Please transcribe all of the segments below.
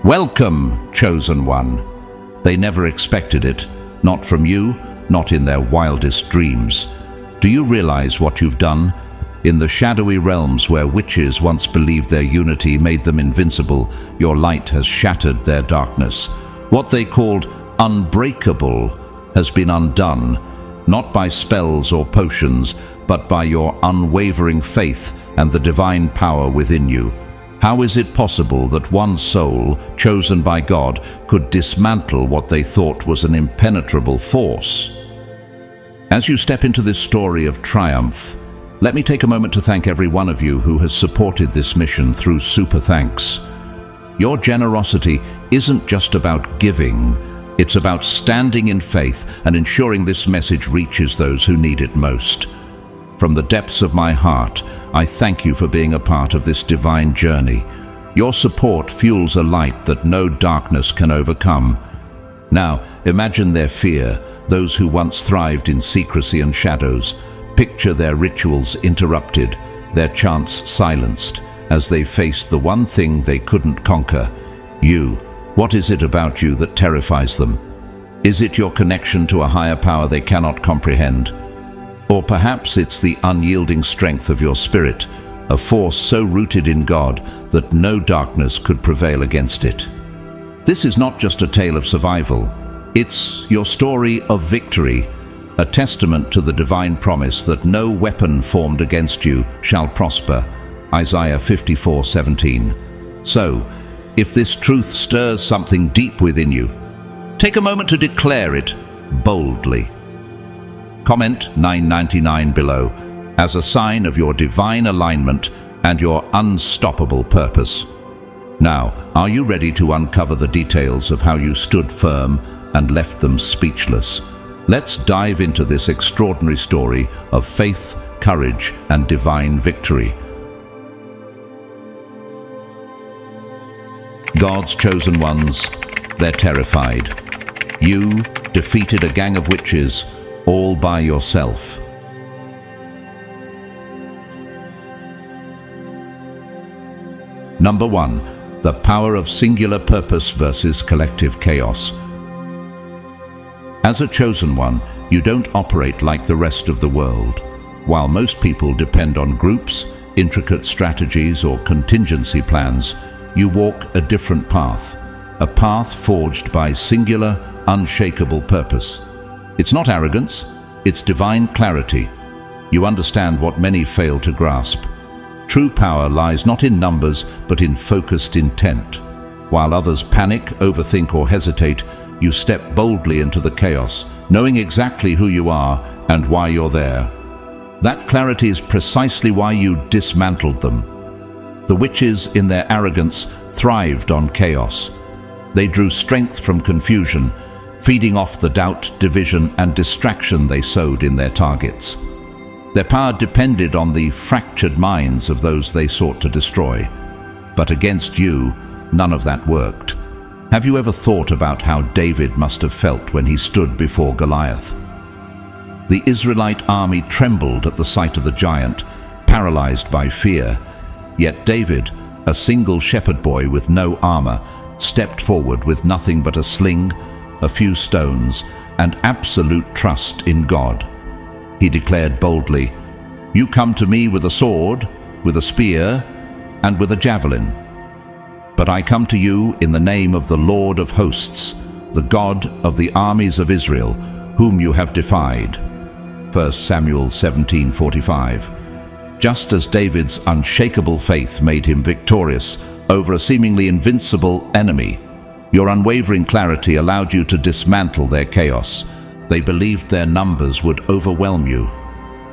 Welcome, Chosen One. They never expected it, not from you, not in their wildest dreams. Do you realize what you've done? In the shadowy realms where witches once believed their unity made them invincible, your light has shattered their darkness. What they called unbreakable has been undone, not by spells or potions, but by your unwavering faith and the divine power within you. How is it possible that one soul, chosen by God, could dismantle what they thought was an impenetrable force? As you step into this story of triumph, let me take a moment to thank every one of you who has supported this mission through Super Thanks. Your generosity isn't just about giving, it's about standing in faith and ensuring this message reaches those who need it most. From the depths of my heart, I thank you for being a part of this divine journey. Your support fuels a light that no darkness can overcome. Now, imagine their fear, those who once thrived in secrecy and shadows. Picture their rituals interrupted, their chants silenced, as they faced the one thing they couldn't conquer. You. What is it about you that terrifies them? Is it your connection to a higher power they cannot comprehend? Or perhaps it's the unyielding strength of your spirit, a force so rooted in God that no darkness could prevail against it. This is not just a tale of survival. It's your story of victory, a testament to the divine promise that no weapon formed against you shall prosper. Isaiah 54:17. So, if this truth stirs something deep within you, take a moment to declare it boldly. Comment 999 below as a sign of your divine alignment and your unstoppable purpose. Now, are you ready to uncover the details of how you stood firm and left them speechless? Let's dive into this extraordinary story of faith, courage, and divine victory. God's chosen ones, they're terrified. You defeated a gang of witches all by yourself. Number 1. The power of singular purpose versus collective chaos. As a chosen one, you don't operate like the rest of the world. While most people depend on groups, intricate strategies, or contingency plans, you walk a different path, a path forged by singular, unshakable purpose. It's not arrogance, it's divine clarity. You understand what many fail to grasp. True power lies not in numbers, but in focused intent. While others panic, overthink, or hesitate, you step boldly into the chaos, knowing exactly who you are and why you're there. That clarity is precisely why you dismantled them. The witches, in their arrogance, thrived on chaos. They drew strength from confusion, feeding off the doubt, division, and distraction they sowed in their targets. Their power depended on the fractured minds of those they sought to destroy. But against you, none of that worked. Have you ever thought about how David must have felt when he stood before Goliath? The Israelite army trembled at the sight of the giant, paralyzed by fear. Yet David, a single shepherd boy with no armor, stepped forward with nothing but a sling, a few stones, and absolute trust in God. He declared boldly, "You come to me with a sword, with a spear, and with a javelin. But I come to you in the name of the Lord of hosts, the God of the armies of Israel, whom you have defied." 1 Samuel 17:45. Just as David's unshakable faith made him victorious over a seemingly invincible enemy, your unwavering clarity allowed you to dismantle their chaos. They believed their numbers would overwhelm you.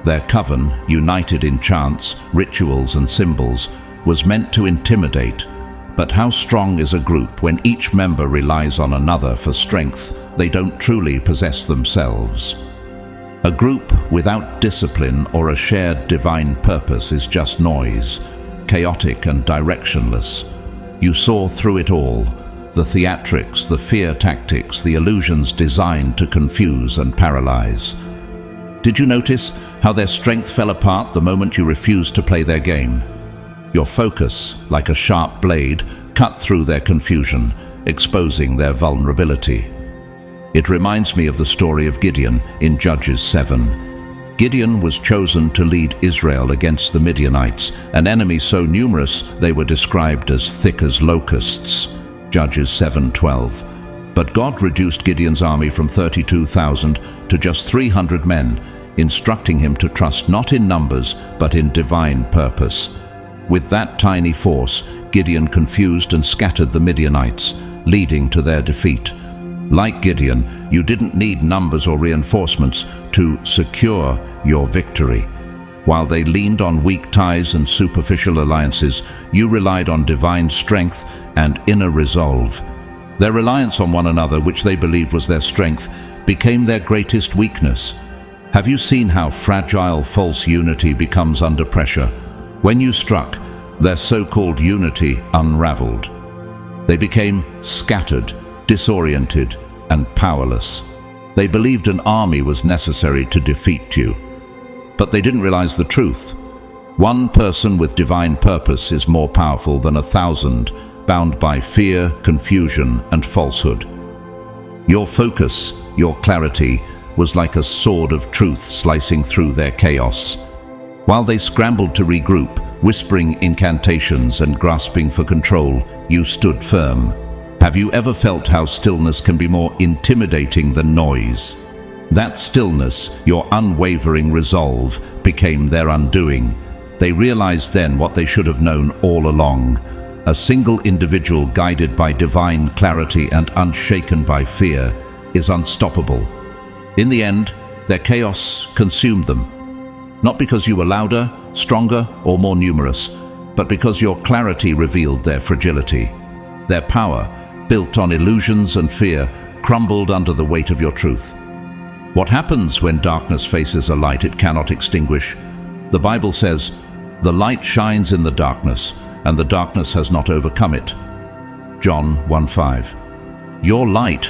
Their coven, united in chants, rituals, and symbols, was meant to intimidate. But how strong is a group when each member relies on another for strength they don't truly possess themselves? A group without discipline or a shared divine purpose is just noise, chaotic and directionless. You saw through it all, the theatrics, the fear tactics, the illusions designed to confuse and paralyze. Did you notice how their strength fell apart the moment you refused to play their game? Your focus, like a sharp blade, cut through their confusion, exposing their vulnerability. It reminds me of the story of Gideon in Judges 7. Gideon was chosen to lead Israel against the Midianites, an enemy so numerous they were described as thick as locusts. Judges 7:12. But God reduced Gideon's army from 32,000 to just 300 men, instructing him to trust not in numbers but in divine purpose. With that tiny force, Gideon confused and scattered the Midianites, leading to their defeat. Like Gideon, you didn't need numbers or reinforcements to secure your victory. While they leaned on weak ties and superficial alliances, you relied on divine strength and inner resolve. Their reliance on one another, which they believed was their strength, became their greatest weakness. Have you seen how fragile false unity becomes under pressure? When you struck, their so-called unity unraveled. They became scattered, disoriented, and powerless. They believed an army was necessary to defeat you. But they didn't realize the truth. One person with divine purpose is more powerful than 1,000 bound by fear, confusion, and falsehood. Your focus, your clarity, was like a sword of truth slicing through their chaos. While they scrambled to regroup, whispering incantations and grasping for control, you stood firm. Have you ever felt how stillness can be more intimidating than noise? That stillness, your unwavering resolve, became their undoing. They realized then what they should have known all along. A single individual guided by divine clarity and unshaken by fear is unstoppable. In the end, their chaos consumed them. Not because you were louder, stronger, or more numerous, but because your clarity revealed their fragility. Their power, built on illusions and fear, crumbled under the weight of your truth. What happens when darkness faces a light it cannot extinguish? The Bible says, "The light shines in the darkness, and the darkness has not overcome it." John 1:5. Your light,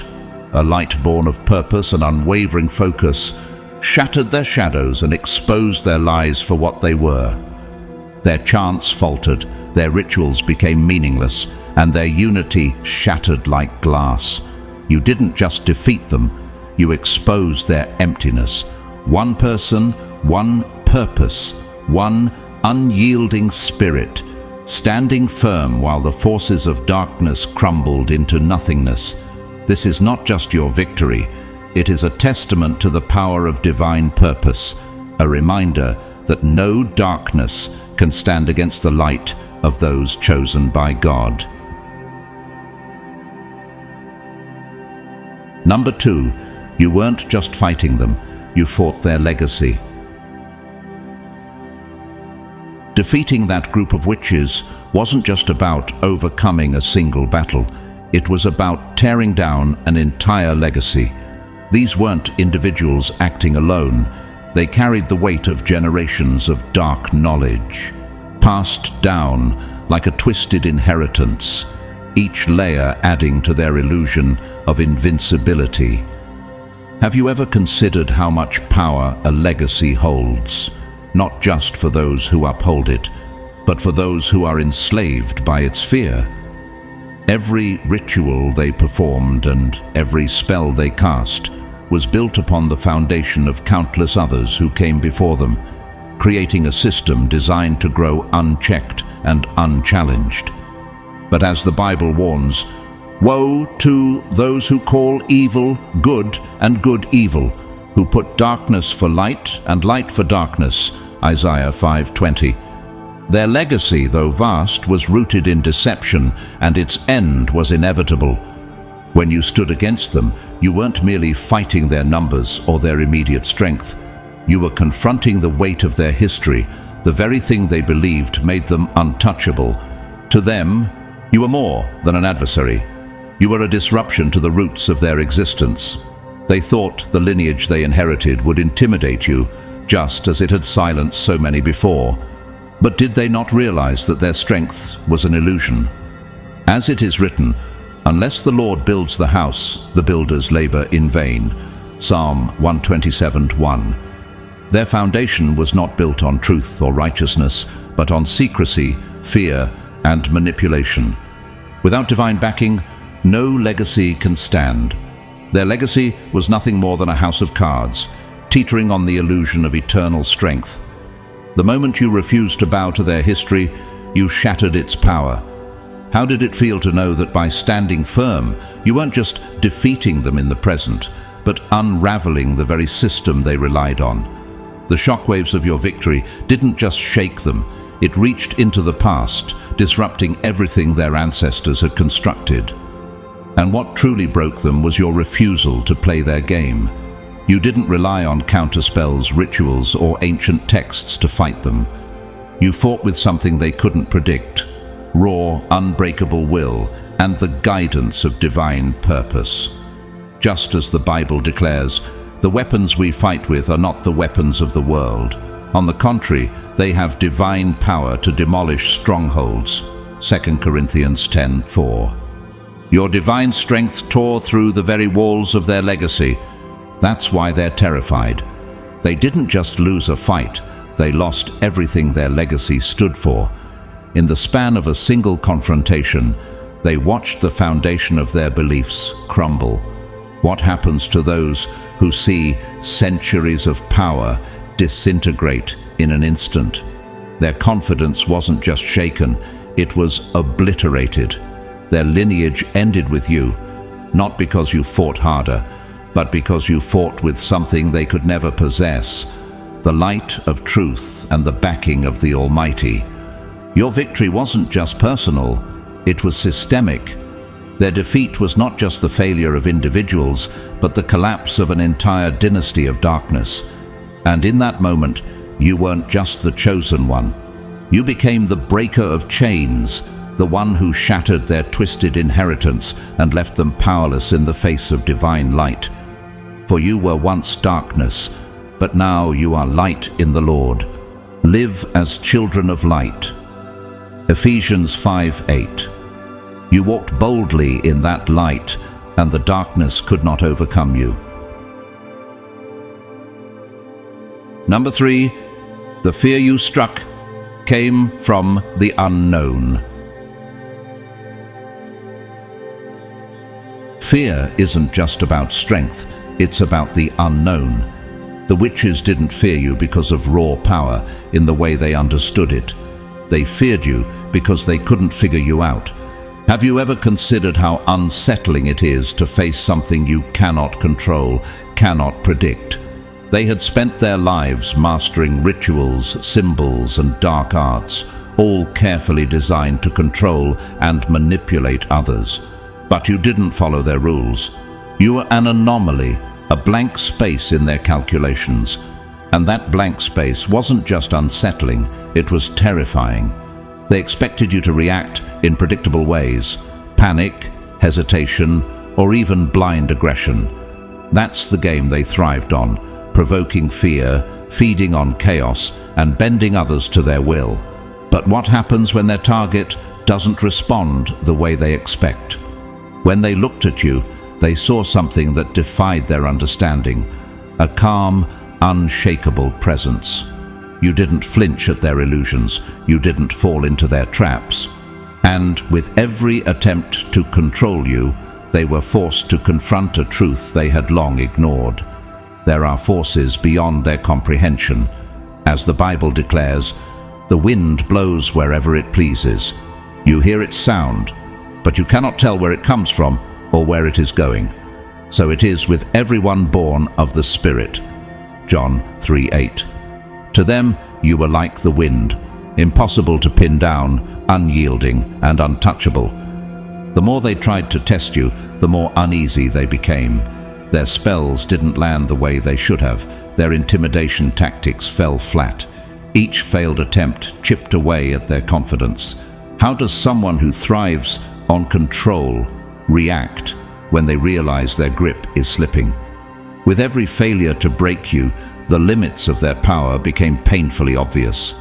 a light born of purpose and unwavering focus, shattered their shadows and exposed their lies for what they were. Their chants faltered, their rituals became meaningless, and their unity shattered like glass. You didn't just defeat them, you exposed their emptiness. One person, one purpose, one unyielding spirit, standing firm while the forces of darkness crumbled into nothingness. This is not just your victory, it is a testament to the power of divine purpose, a reminder that no darkness can stand against the light of those chosen by God. Number 2, you weren't just fighting them, you fought their legacy. Defeating that group of witches wasn't just about overcoming a single battle, it was about tearing down an entire legacy. These weren't individuals acting alone, they carried the weight of generations of dark knowledge, passed down like a twisted inheritance, each layer adding to their illusion of invincibility. Have you ever considered how much power a legacy holds, not just for those who uphold it, but for those who are enslaved by its fear? Every ritual they performed and every spell they cast was built upon the foundation of countless others who came before them, creating a system designed to grow unchecked and unchallenged. But as the Bible warns, woe to those who call evil good and good evil, who put darkness for light and light for darkness, Isaiah 5:20. Their legacy, though vast, was rooted in deception, and its end was inevitable. When you stood against them, you weren't merely fighting their numbers or their immediate strength. You were confronting the weight of their history, the very thing they believed made them untouchable. To them, you were more than an adversary. You were a disruption to the roots of their existence. They thought the lineage they inherited would intimidate you, just as it had silenced so many before. But did they not realize that their strength was an illusion? As it is written, "Unless the Lord builds the house, the builders labor in vain." Psalm 127:1. Their foundation was not built on truth or righteousness, but on secrecy, fear, and manipulation. Without divine backing, no legacy can stand. Their legacy was nothing more than a house of cards, teetering on the illusion of eternal strength. The moment you refused to bow to their history, you shattered its power. How did it feel to know that by standing firm, you weren't just defeating them in the present, but unraveling the very system they relied on? The shockwaves of your victory didn't just shake them, it reached into the past, disrupting everything their ancestors had constructed. And what truly broke them was your refusal to play their game. You didn't rely on counterspells, rituals, or ancient texts to fight them. You fought with something they couldn't predict: raw, unbreakable will and the guidance of divine purpose. Just as the Bible declares, the weapons we fight with are not the weapons of the world. On the contrary, they have divine power to demolish strongholds. 2 Corinthians 10:4. Your divine strength tore through the very walls of their legacy. That's why they're terrified. They didn't just lose a fight, they lost everything their legacy stood for. In the span of a single confrontation, they watched the foundation of their beliefs crumble. What happens to those who see centuries of power disintegrate in an instant? Their confidence wasn't just shaken, it was obliterated. Their lineage ended with you, not because you fought harder, but because you fought with something they could never possess: the light of truth and the backing of the Almighty. Your victory wasn't just personal, it was systemic. Their defeat was not just the failure of individuals, but the collapse of an entire dynasty of darkness. And in that moment, you weren't just the chosen one. You became the breaker of chains, the one who shattered their twisted inheritance and left them powerless in the face of divine light. For you were once darkness, but now you are light in the Lord. Live as children of light. Ephesians 5:8. You walked boldly in that light, and the darkness could not overcome you. Number 3, the fear you struck came from the unknown. Fear isn't just about strength, it's about the unknown. The witches didn't fear you because of raw power in the way they understood it. They feared you because they couldn't figure you out. Have you ever considered how unsettling it is to face something you cannot control, cannot predict? They had spent their lives mastering rituals, symbols, and dark arts, all carefully designed to control and manipulate others. But you didn't follow their rules. You were an anomaly, a blank space in their calculations. And that blank space wasn't just unsettling, it was terrifying. They expected you to react in predictable ways: panic, hesitation, or even blind aggression. That's the game they thrived on: provoking fear, feeding on chaos, and bending others to their will. But what happens when their target doesn't respond the way they expect? When they looked at you, they saw something that defied their understanding: a calm, unshakable presence. You didn't flinch at their illusions, you didn't fall into their traps. And with every attempt to control you, they were forced to confront a truth they had long ignored. There are forces beyond their comprehension. As the Bible declares, the wind blows wherever it pleases. You hear its sound, but you cannot tell where it comes from or where it is going. So it is with everyone born of the Spirit. John 3:8. To them, you were like the wind, impossible to pin down, unyielding and untouchable. The more they tried to test you, the more uneasy they became. Their spells didn't land the way they should have. Their intimidation tactics fell flat. Each failed attempt chipped away at their confidence. How does someone who thrives on control react when they realize their grip is slipping? With every failure to break you, the limits of their power became painfully obvious.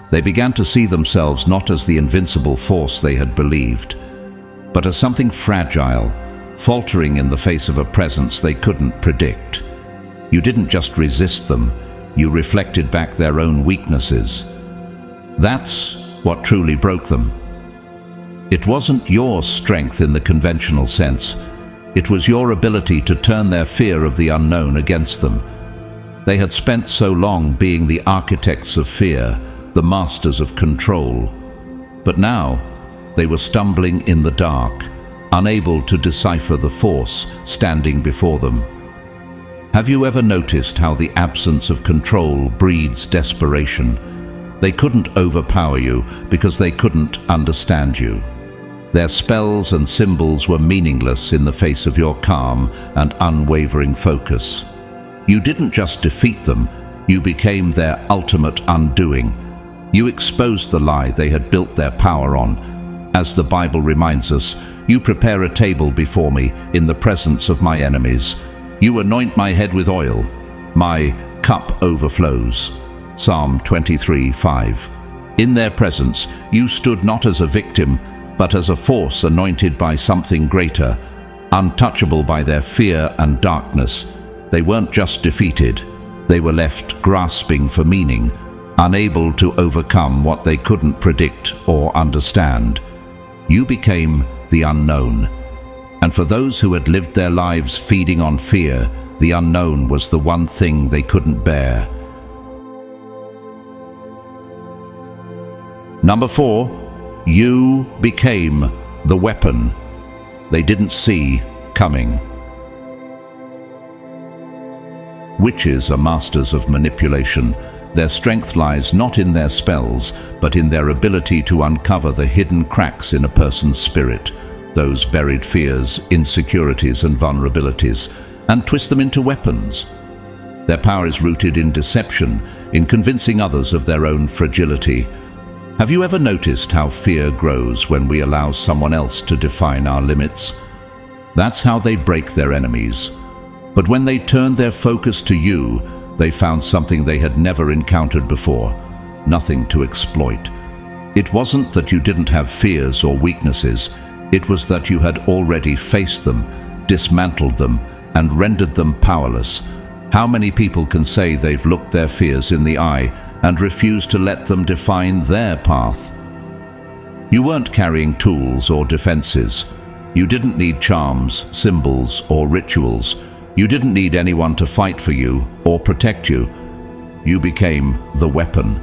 They began to see themselves not as the invincible force they had believed, but as something fragile, faltering in the face of a presence they couldn't predict. You didn't just resist them, you reflected back their own weaknesses. That's what truly broke them. It wasn't your strength in the conventional sense. It was your ability to turn their fear of the unknown against them. They had spent so long being the architects of fear, the masters of control. But now, they were stumbling in the dark, unable to decipher the force standing before them. Have you ever noticed how the absence of control breeds desperation? They couldn't overpower you because they couldn't understand you. Their spells and symbols were meaningless in the face of your calm and unwavering focus. You didn't just defeat them, you became their ultimate undoing. You exposed the lie they had built their power on. As the Bible reminds us, you prepare a table before me in the presence of my enemies. You anoint my head with oil. My cup overflows. Psalm 23:5. In their presence, you stood not as a victim, but as a force anointed by something greater, untouchable by their fear and darkness. They weren't just defeated, they were left grasping for meaning, unable to overcome what they couldn't predict or understand. You became the unknown. And for those who had lived their lives feeding on fear, the unknown was the one thing they couldn't bear. Number 4, you became the weapon they didn't see coming. Witches are masters of manipulation. Their strength lies not in their spells, but in their ability to uncover the hidden cracks in a person's spirit, those buried fears, insecurities and vulnerabilities, and twist them into weapons. Their power is rooted in deception, in convincing others of their own fragility. Have you ever noticed how fear grows when we allow someone else to define our limits? That's how they break their enemies. But when they turned their focus to you, they found something they had never encountered before, nothing to exploit. It wasn't that you didn't have fears or weaknesses, it was that you had already faced them, dismantled them, and rendered them powerless. How many people can say they've looked their fears in the eye and refuse to let them define their path? You weren't carrying tools or defenses. You didn't need charms, symbols, or rituals. You didn't need anyone to fight for you or protect you. You became the weapon.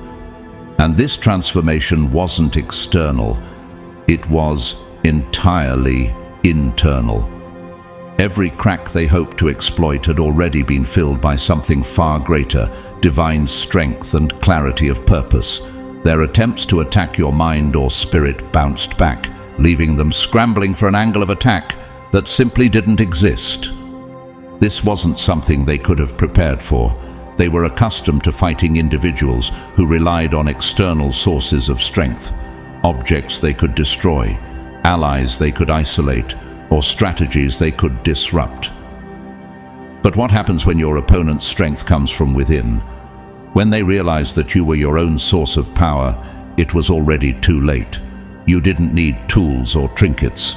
And this transformation wasn't external. It was entirely internal. Every crack they hoped to exploit had already been filled by something far greater, divine strength and clarity of purpose. Their attempts to attack your mind or spirit bounced back, leaving them scrambling for an angle of attack that simply didn't exist. This wasn't something they could have prepared for. They were accustomed to fighting individuals who relied on external sources of strength, objects they could destroy, allies they could isolate, or strategies they could disrupt. But what happens when your opponent's strength comes from within? When they realized that you were your own source of power, it was already too late. You didn't need tools or trinkets.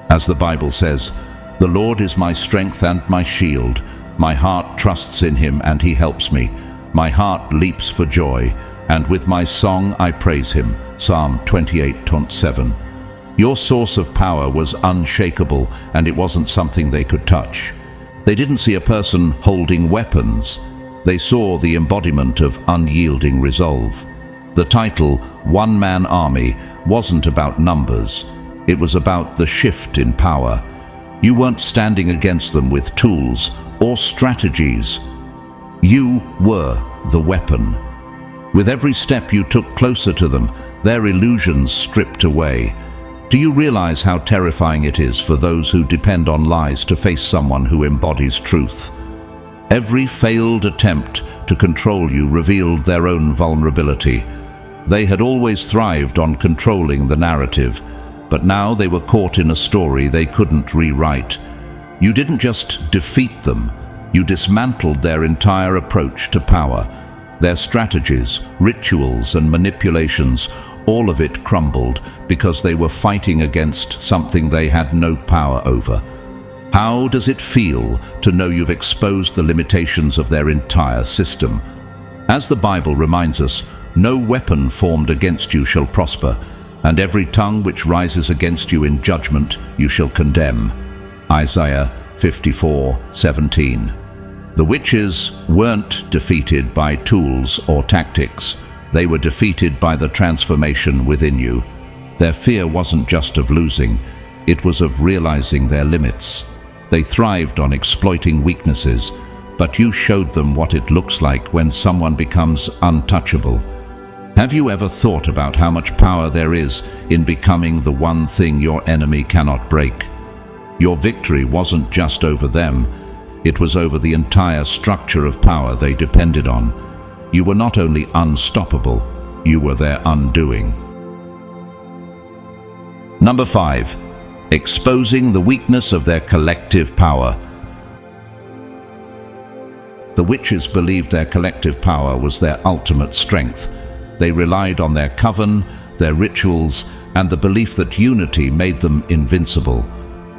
As the Bible says, "The Lord is my strength and my shield. My heart trusts in him and he helps me. My heart leaps for joy, and with my song I praise him." Psalm 28:7. Your source of power was unshakable, and it wasn't something they could touch. They didn't see a person holding weapons. They saw the embodiment of unyielding resolve. The title, One-Man Army, wasn't about numbers. It was about the shift in power. You weren't standing against them with tools or strategies. You were the weapon. With every step you took closer to them, their illusions stripped away. Do you realize how terrifying it is for those who depend on lies to face someone who embodies truth? Every failed attempt to control you revealed their own vulnerability. They had always thrived on controlling the narrative, but now they were caught in a story they couldn't rewrite. You didn't just defeat them, you dismantled their entire approach to power. Their strategies, rituals, and manipulations, all of it crumbled because they were fighting against something they had no power over. How does it feel to know you've exposed the limitations of their entire system? As the Bible reminds us, no weapon formed against you shall prosper. and every tongue which rises against you in judgment you shall condemn. Isaiah 54:17. The witches weren't defeated by tools or tactics. They were defeated by the transformation within you. Their fear wasn't just of losing, it was of realizing their limits. They thrived on exploiting weaknesses, but you showed them what it looks like when someone becomes untouchable. Have you ever thought about how much power there is in becoming the one thing your enemy cannot break? Your victory wasn't just over them, it was over the entire structure of power they depended on. You were not only unstoppable, you were their undoing. Number 5. Exposing the weakness of their collective power. The witches believed their collective power was their ultimate strength. They relied on their coven, their rituals, and the belief that unity made them invincible.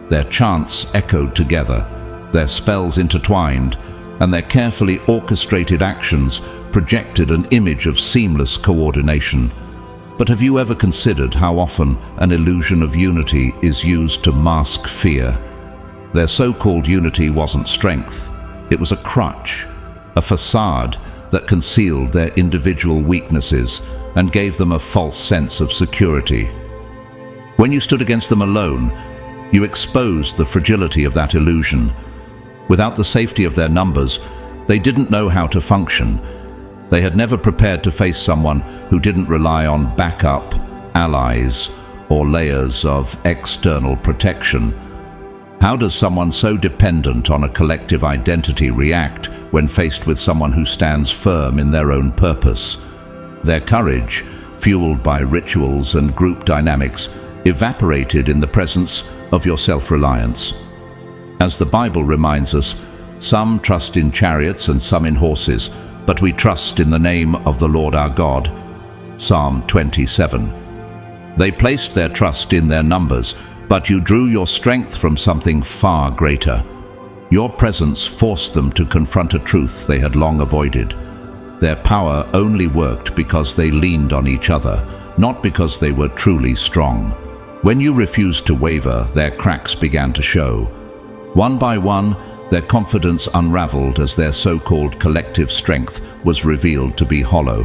Their chants echoed together, their spells intertwined, and their carefully orchestrated actions projected an image of seamless coordination. But have you ever considered how often an illusion of unity is used to mask fear? Their so-called unity wasn't strength. It was a crutch, a facade that concealed their individual weaknesses and gave them a false sense of security. When you stood against them alone, you exposed the fragility of that illusion. Without the safety of their numbers, they didn't know how to function. They had never prepared to face someone who didn't rely on backup, allies, or layers of external protection. How does someone so dependent on a collective identity react when faced with someone who stands firm in their own purpose? Their courage, fueled by rituals and group dynamics, evaporated in the presence of your self-reliance. As the Bible reminds us, some trust in chariots and some in horses, but we trust in the name of the Lord our God. Psalm 27. They placed their trust in their numbers, but you drew your strength from something far greater. Your presence forced them to confront a truth they had long avoided. Their power only worked because they leaned on each other, not because they were truly strong. When you refused to waver, their cracks began to show. One by one, their confidence unraveled as their so-called collective strength was revealed to be hollow.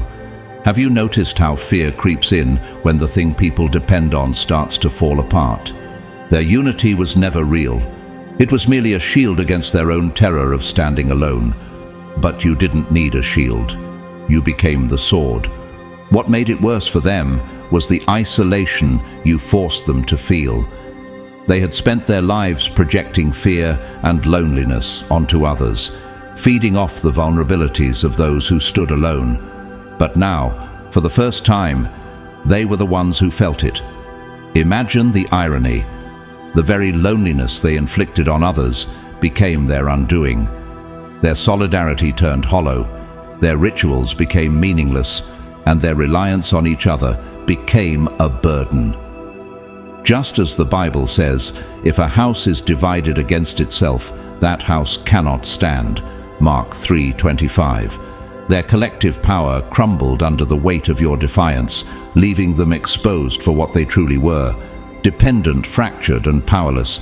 Have you noticed how fear creeps in when the thing people depend on starts to fall apart? Their unity was never real. It was merely a shield against their own terror of standing alone. But you didn't need a shield. You became the sword. What made it worse for them was the isolation you forced them to feel. They had spent their lives projecting fear and loneliness onto others, feeding off the vulnerabilities of those who stood alone. But now, for the first time, they were the ones who felt it. Imagine the irony. The very loneliness they inflicted on others became their undoing. Their solidarity turned hollow, their rituals became meaningless, and their reliance on each other became a burden. Just as the Bible says, if a house is divided against itself, that house cannot stand. Mark 3:25. Their collective power crumbled under the weight of your defiance, leaving them exposed for what they truly were, dependent, fractured, and powerless.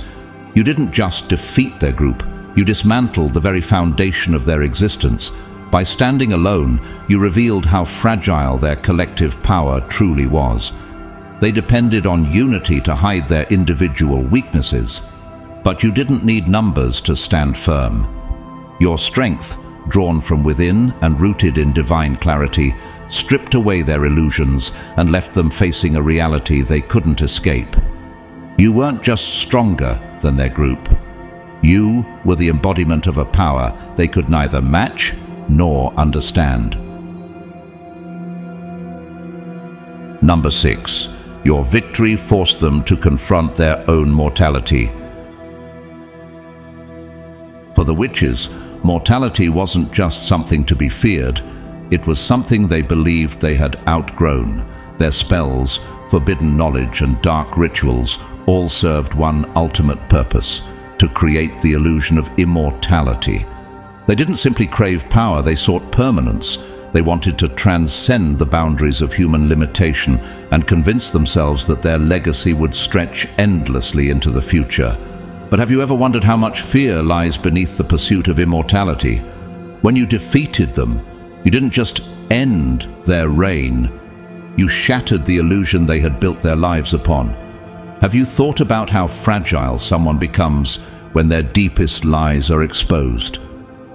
You didn't just defeat their group, you dismantled the very foundation of their existence. By standing alone, you revealed how fragile their collective power truly was. They depended on unity to hide their individual weaknesses, but you didn't need numbers to stand firm. Your strength, drawn from within and rooted in divine clarity, stripped away their illusions and left them facing a reality they couldn't escape. You weren't just stronger than their group. You were the embodiment of a power they could neither match nor understand. Number 6. Your victory forced them to confront their own mortality. For the witches, mortality wasn't just something to be feared, it was something they believed they had outgrown. Their spells, forbidden knowledge, and dark rituals all served one ultimate purpose: to create the illusion of immortality. They didn't simply crave power, they sought permanence. They wanted to transcend the boundaries of human limitation and convince themselves that their legacy would stretch endlessly into the future. But have you ever wondered how much fear lies beneath the pursuit of immortality? When you defeated them, you didn't just end their reign, you shattered the illusion they had built their lives upon. Have you thought about how fragile someone becomes when their deepest lies are exposed?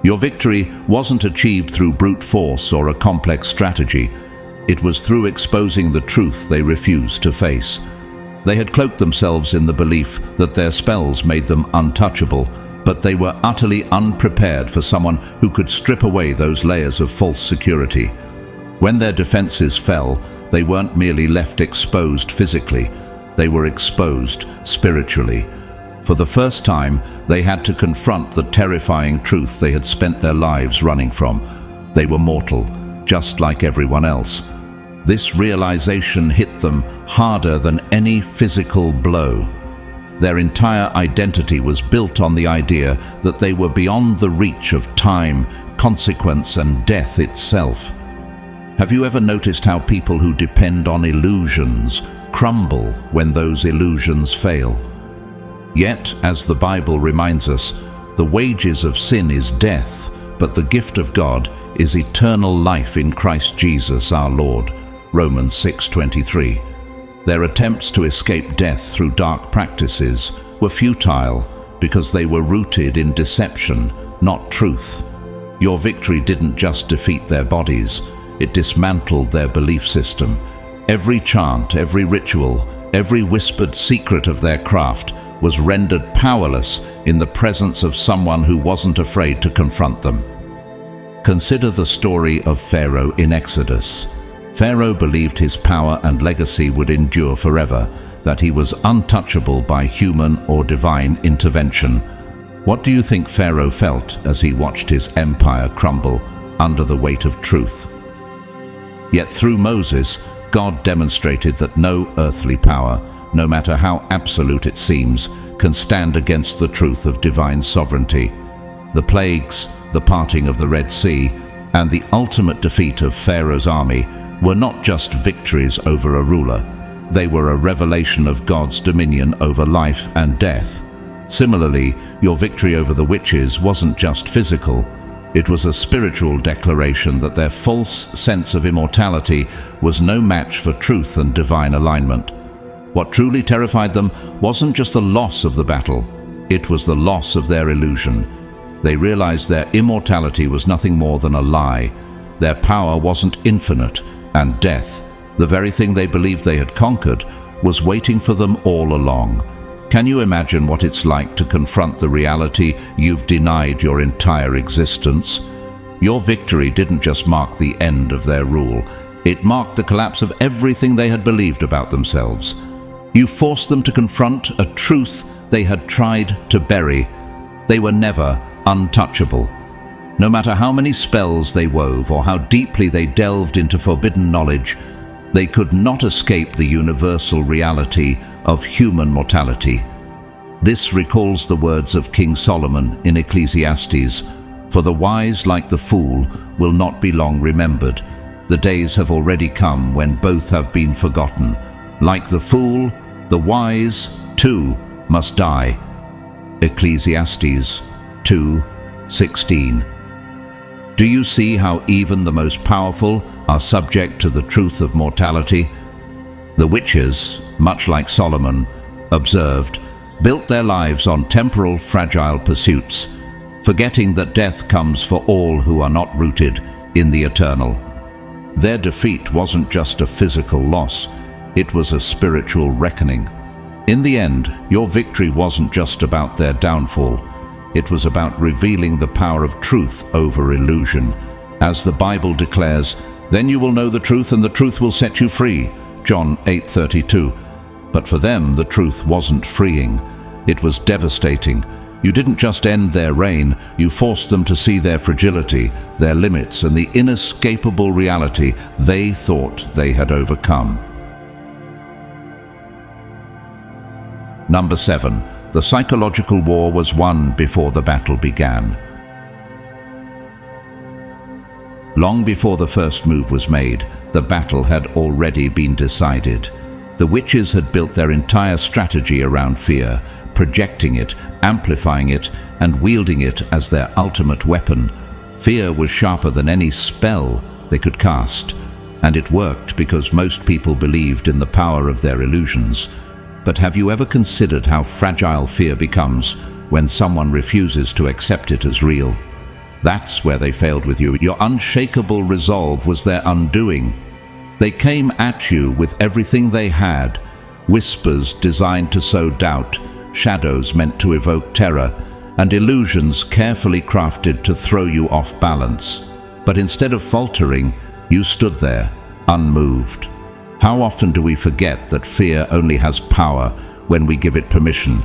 Your victory wasn't achieved through brute force or a complex strategy. It was through exposing the truth they refused to face. They had cloaked themselves in the belief that their spells made them untouchable, but they were utterly unprepared for someone who could strip away those layers of false security. When their defenses fell, they weren't merely left exposed physically, they were exposed spiritually. For the first time, they had to confront the terrifying truth they had spent their lives running from. They were mortal, just like everyone else. This realization hit them harder than any physical blow. Their entire identity was built on the idea that they were beyond the reach of time, consequence, and death itself. Have you ever noticed how people who depend on illusions crumble when those illusions fail? Yet, as the Bible reminds us, the wages of sin is death, but the gift of God is eternal life in Christ Jesus our Lord. Romans 6:23. Their attempts to escape death through dark practices were futile because they were rooted in deception, not truth. Your victory didn't just defeat their bodies, it dismantled their belief system. Every chant, every ritual, every whispered secret of their craft was rendered powerless in the presence of someone who wasn't afraid to confront them. Consider the story of Pharaoh in Exodus. Pharaoh believed his power and legacy would endure forever, that he was untouchable by human or divine intervention. What do you think Pharaoh felt as he watched his empire crumble under the weight of truth? Yet through Moses, God demonstrated that no earthly power, no matter how absolute it seems, can stand against the truth of divine sovereignty. The plagues, the parting of the Red Sea, and the ultimate defeat of Pharaoh's army were not just victories over a ruler. They were a revelation of God's dominion over life and death. Similarly, your victory over the witches wasn't just physical. It was a spiritual declaration that their false sense of immortality was no match for truth and divine alignment. What truly terrified them wasn't just the loss of the battle, it was the loss of their illusion. They realized their immortality was nothing more than a lie. Their power wasn't infinite, and death, the very thing they believed they had conquered, was waiting for them all along. Can you imagine what it's like to confront the reality you've denied your entire existence? Your victory didn't just mark the end of their rule, it marked the collapse of everything they had believed about themselves. You forced them to confront a truth they had tried to bury. They were never untouchable. No matter how many spells they wove or how deeply they delved into forbidden knowledge, they could not escape the universal reality of human mortality. This recalls the words of King Solomon in Ecclesiastes, "For the wise, like the fool, will not be long remembered. The days have already come when both have been forgotten. Like the fool, the wise, too, must die." Ecclesiastes 2:16. Do you see how even the most powerful are subject to the truth of mortality? The witches, much like Solomon observed, built their lives on temporal, fragile pursuits, forgetting that death comes for all who are not rooted in the eternal. Their defeat wasn't just a physical loss, it was a spiritual reckoning. In the end, your victory wasn't just about their downfall, it was about revealing the power of truth over illusion. As the Bible declares, "Then you will know the truth, and the truth will set you free." John 8:32. But for them, the truth wasn't freeing. It was devastating. You didn't just end their reign, you forced them to see their fragility, their limits, and the inescapable reality they thought they had overcome. Number 7. The psychological war was won before the battle began. Long before the first move was made, the battle had already been decided. The witches had built their entire strategy around fear, projecting it, amplifying it, and wielding it as their ultimate weapon. Fear was sharper than any spell they could cast, and it worked because most people believed in the power of their illusions. But have you ever considered how fragile fear becomes when someone refuses to accept it as real? That's where they failed with you. Your unshakable resolve was their undoing. They came at you with everything they had, whispers designed to sow doubt, shadows meant to evoke terror, and illusions carefully crafted to throw you off balance. But instead of faltering, you stood there, unmoved. How often do we forget that fear only has power when we give it permission?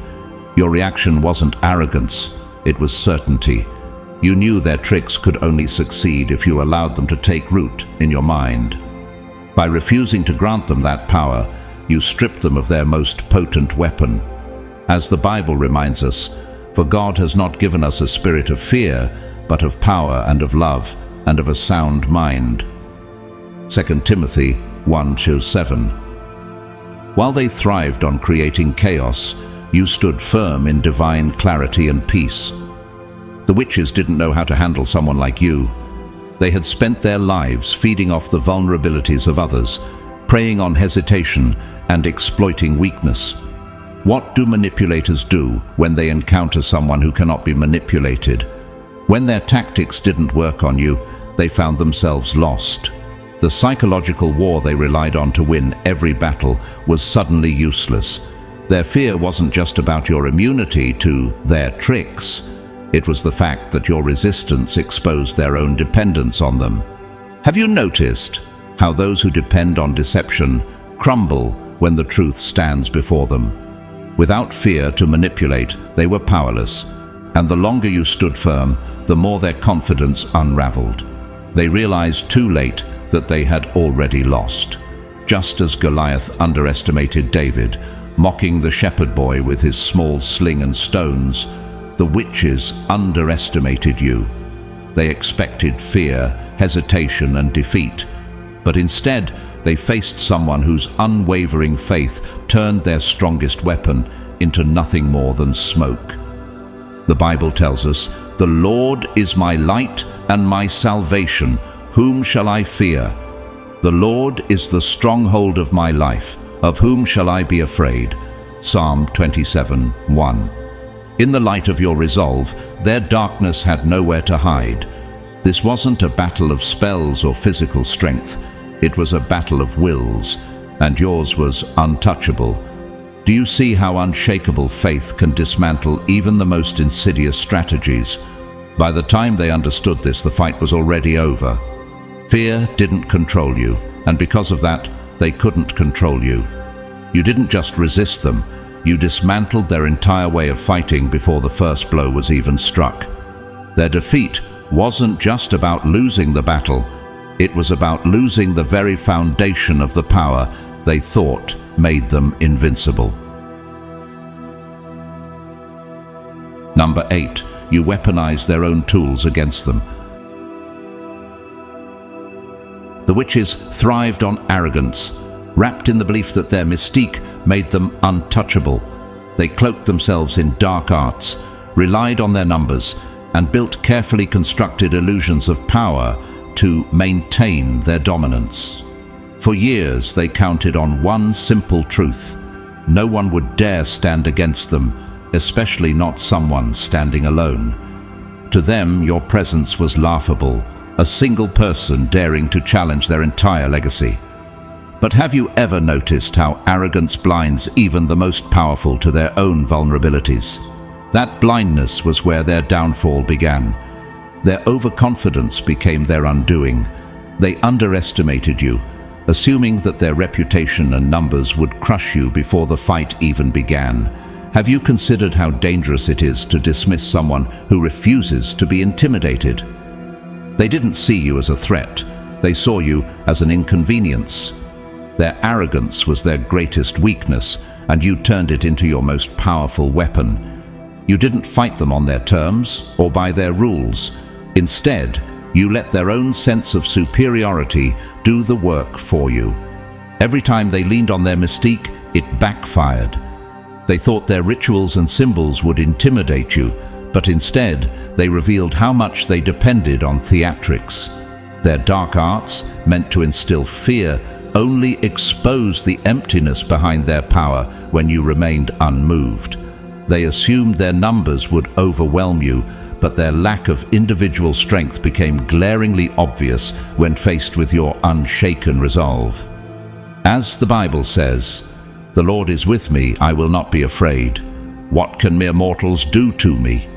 Your reaction wasn't arrogance, it was certainty. You knew their tricks could only succeed if you allowed them to take root in your mind. By refusing to grant them that power, you stripped them of their most potent weapon. As the Bible reminds us, for God has not given us a spirit of fear, but of power and of love and of a sound mind. 2 Timothy 1:7. While they thrived on creating chaos, you stood firm in divine clarity and peace. The witches didn't know how to handle someone like you. They had spent their lives feeding off the vulnerabilities of others, preying on hesitation and exploiting weakness. What do manipulators do when they encounter someone who cannot be manipulated? When their tactics didn't work on you, they found themselves lost. The psychological war they relied on to win every battle was suddenly useless. Their fear wasn't just about your immunity to their tricks. It was the fact that your resistance exposed their own dependence on them. Have you noticed how those who depend on deception crumble when the truth stands before them? Without fear to manipulate, they were powerless, and the longer you stood firm, the more their confidence unraveled. They realized too late that they had already lost. Just as Goliath underestimated David, mocking the shepherd boy with his small sling and stones, the witches underestimated you. They expected fear, hesitation, and defeat, but instead they faced someone whose unwavering faith turned their strongest weapon into nothing more than smoke. The Bible tells us, "The Lord is my light and my salvation. Whom shall I fear? The Lord is the stronghold of my life. Of whom shall I be afraid?" Psalm 27:1. In the light of your resolve, their darkness had nowhere to hide. This wasn't a battle of spells or physical strength. It was a battle of wills, and yours was untouchable. Do you see how unshakable faith can dismantle even the most insidious strategies? By the time they understood this, the fight was already over. Fear didn't control you, and because of that, they couldn't control you. You didn't just resist them, you dismantled their entire way of fighting before the first blow was even struck. Their defeat wasn't just about losing the battle, it was about losing the very foundation of the power they thought made them invincible. Number 8, you weaponized their own tools against them. The witches thrived on arrogance, wrapped in the belief that their mystique made them untouchable. They cloaked themselves in dark arts, relied on their numbers, and built carefully constructed illusions of power to maintain their dominance. For years they counted on one simple truth: no one would dare stand against them, especially not someone standing alone. To them, your presence was laughable, a single person daring to challenge their entire legacy. But have you ever noticed how arrogance blinds even the most powerful to their own vulnerabilities? That blindness was where their downfall began. Their overconfidence became their undoing. They underestimated you, assuming that their reputation and numbers would crush you before the fight even began. Have you considered how dangerous it is to dismiss someone who refuses to be intimidated? They didn't see you as a threat. They saw you as an inconvenience. Their arrogance was their greatest weakness, and you turned it into your most powerful weapon. You didn't fight them on their terms or by their rules. Instead, You let their own sense of superiority do the work for you. Every time they leaned on their mystique, it backfired. They thought their rituals and symbols would intimidate you, but instead they revealed how much they depended on theatrics. Their dark arts, meant to instill fear, only exposed the emptiness behind their power when you remained unmoved. They assumed their numbers would overwhelm you, but their lack of individual strength became glaringly obvious when faced with your unshaken resolve. As the Bible says, "The Lord is with me, I will not be afraid. What can mere mortals do to me?"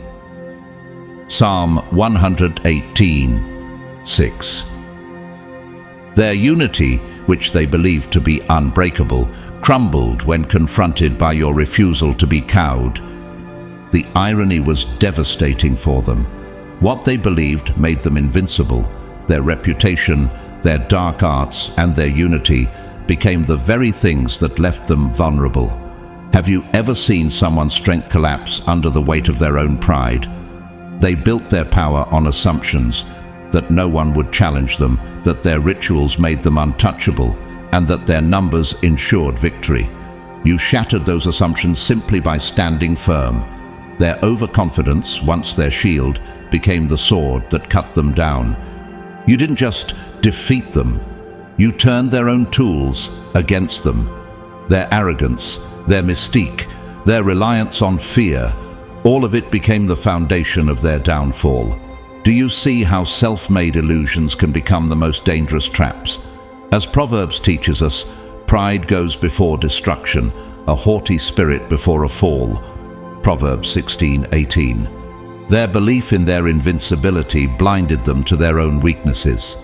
Psalm 118:6. Their unity, which they believed to be unbreakable, crumbled when confronted by your refusal to be cowed. The irony was devastating for them. What they believed made them invincible. Their reputation, their dark arts, and their unity became the very things that left them vulnerable. Have you ever seen someone's strength collapse under the weight of their own pride? They built their power on assumptions that no one would challenge them, that their rituals made them untouchable, and that their numbers ensured victory. You shattered those assumptions simply by standing firm. Their overconfidence, once their shield, became the sword that cut them down. You didn't just defeat them, you turned their own tools against them. Their arrogance, their mystique, their reliance on fear, all of it became the foundation of their downfall. Do you see how self-made illusions can become the most dangerous traps? As Proverbs teaches us, pride goes before destruction, a haughty spirit before a fall. Proverbs 16:18. Their belief in their invincibility blinded them to their own weaknesses,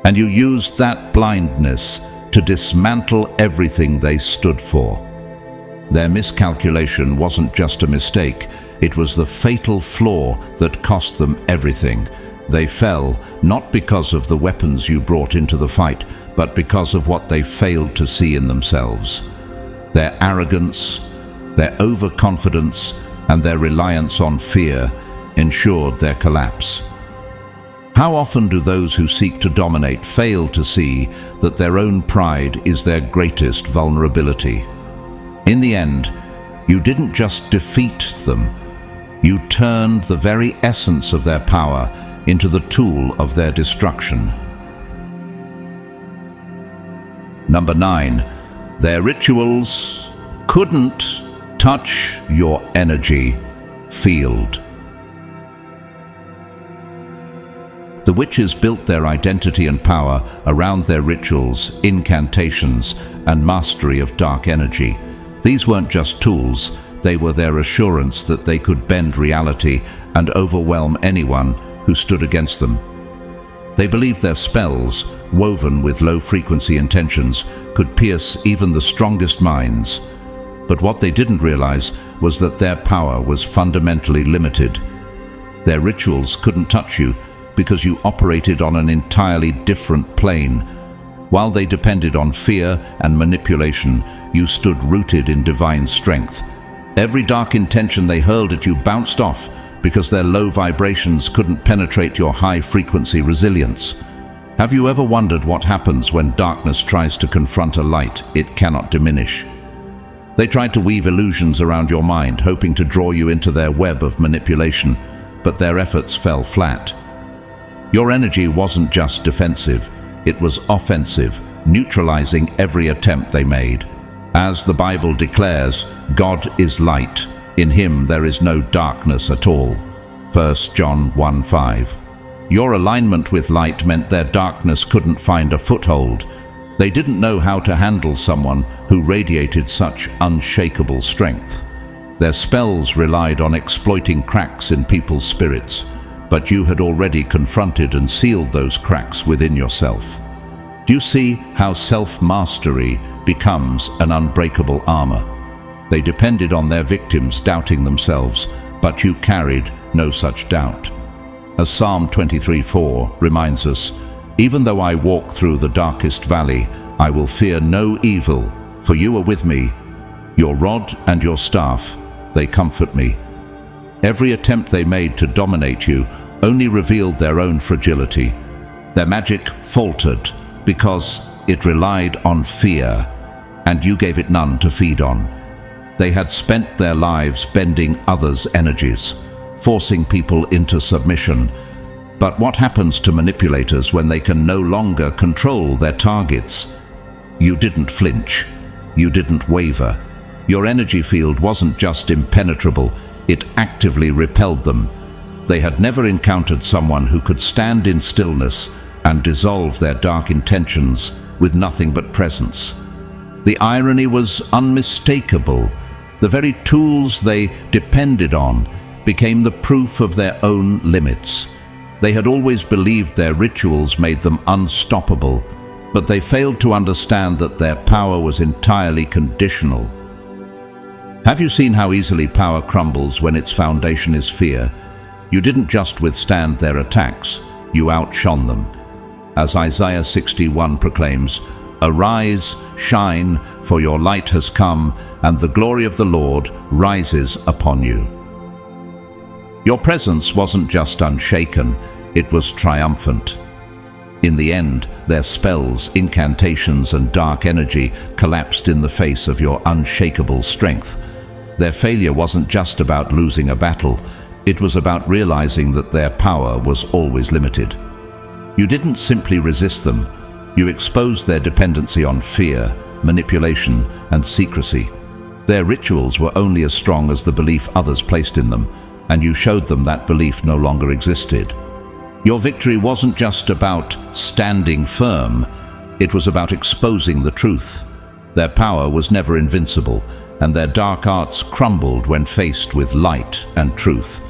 and you used that blindness to dismantle everything they stood for. Their miscalculation wasn't just a mistake, it was the fatal flaw that cost them everything. They fell not because of the weapons you brought into the fight, but because of what they failed to see in themselves. Their arrogance, their overconfidence, and their reliance on fear ensured their collapse. How often do those who seek to dominate fail to see that their own pride is their greatest vulnerability? In the end, you didn't just defeat them, you turned the very essence of their power into the tool of their destruction. Number 9, their rituals couldn't touch your energy field. The witches built their identity and power around their rituals, incantations, and mastery of dark energy. These weren't just tools, they were their assurance that they could bend reality and overwhelm anyone who stood against them. They believed their spells, woven with low-frequency intentions, could pierce even the strongest minds. But what they didn't realize was that their power was fundamentally limited. Their rituals couldn't touch you because you operated on an entirely different plane. While they depended on fear and manipulation, you stood rooted in divine strength. Every dark intention they hurled at you bounced off because their low vibrations couldn't penetrate your high-frequency resilience. Have you ever wondered what happens when darkness tries to confront a light it cannot diminish? They tried to weave illusions around your mind, hoping to draw you into their web of manipulation, but their efforts fell flat. Your energy wasn't just defensive, it was offensive, neutralizing every attempt they made. As the Bible declares, God is light. In him there is no darkness at all. 1 John 1:5. Your alignment with light meant their darkness couldn't find a foothold. They didn't know how to handle someone who radiated such unshakable strength. Their spells relied on exploiting cracks in people's spirits, but you had already confronted and sealed those cracks within yourself. Do you see how self-mastery becomes an unbreakable armor? They depended on their victims doubting themselves, but you carried no such doubt. As Psalm 23:4 reminds us, "Even though I walk through the darkest valley, I will fear no evil, for you are with me. Your rod and your staff, they comfort me." Every attempt they made to dominate you only revealed their own fragility. Their magic faltered because it relied on fear, and you gave it none to feed on. They had spent their lives bending others' energies, forcing people into submission. But what happens to manipulators when they can no longer control their targets? You didn't flinch. You didn't waver. Your energy field wasn't just impenetrable, it actively repelled them. They had never encountered someone who could stand in stillness and dissolve their dark intentions with nothing but presence. The irony was unmistakable. The very tools they depended on became the proof of their own limits. They had always believed their rituals made them unstoppable, but they failed to understand that their power was entirely conditional. Have you seen how easily power crumbles when its foundation is fear? You didn't just withstand their attacks, you outshone them. As Isaiah 61 proclaims, "Arise, shine, for your light has come, and the glory of the Lord rises upon you." Your presence wasn't just unshaken, it was triumphant. In the end, their spells, incantations, and dark energy collapsed in the face of your unshakable strength. Their failure wasn't just about losing a battle, it was about realizing that their power was always limited. You didn't simply resist them, you exposed their dependency on fear, manipulation, and secrecy. Their rituals were only as strong as the belief others placed in them, and you showed them that belief no longer existed. Your victory wasn't just about standing firm, it was about exposing the truth. Their power was never invincible, and their dark arts crumbled when faced with light and truth.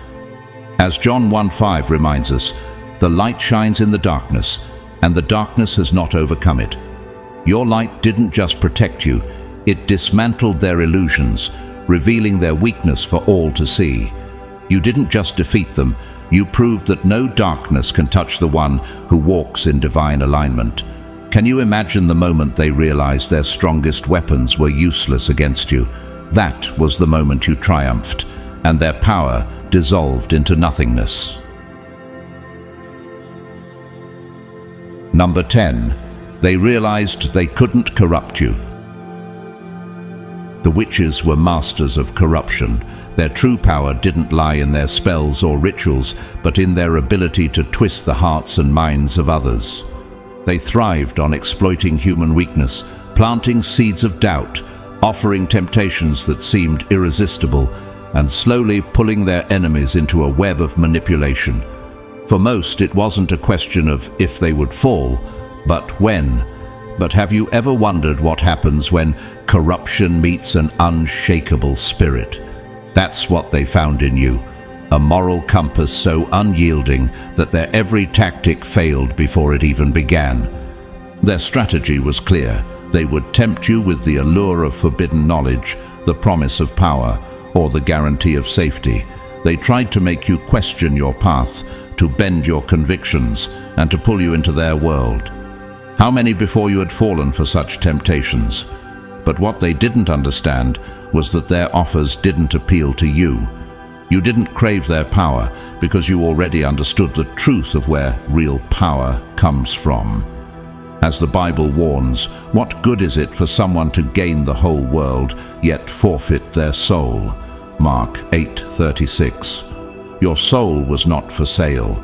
As John 1:5 reminds us, the light shines in the darkness, and the darkness has not overcome it. Your light didn't just protect you, it dismantled their illusions, revealing their weakness for all to see. You didn't just defeat them, you proved that no darkness can touch the one who walks in divine alignment. Can you imagine the moment they realized their strongest weapons were useless against you? That was the moment you triumphed, and their power dissolved into nothingness. Number 10. They realized they couldn't corrupt you. The witches were masters of corruption. Their true power didn't lie in their spells or rituals, but in their ability to twist the hearts and minds of others. They thrived on exploiting human weakness, planting seeds of doubt, offering temptations that seemed irresistible, and slowly pulling their enemies into a web of manipulation. For most, it wasn't a question of if they would fall, but when. But have you ever wondered what happens when corruption meets an unshakable spirit? That's what they found in you, a moral compass so unyielding that their every tactic failed before it even began. Their strategy was clear. They would tempt you with the allure of forbidden knowledge, the promise of power, or the guarantee of safety. They tried to make you question your path, to bend your convictions, and to pull you into their world. How many before you had fallen for such temptations? But what they didn't understand was that their offers didn't appeal to you. You didn't crave their power because you already understood the truth of where real power comes from. As the Bible warns, what good is it for someone to gain the whole world, yet forfeit their soul? Mark 8:36. Your soul was not for sale.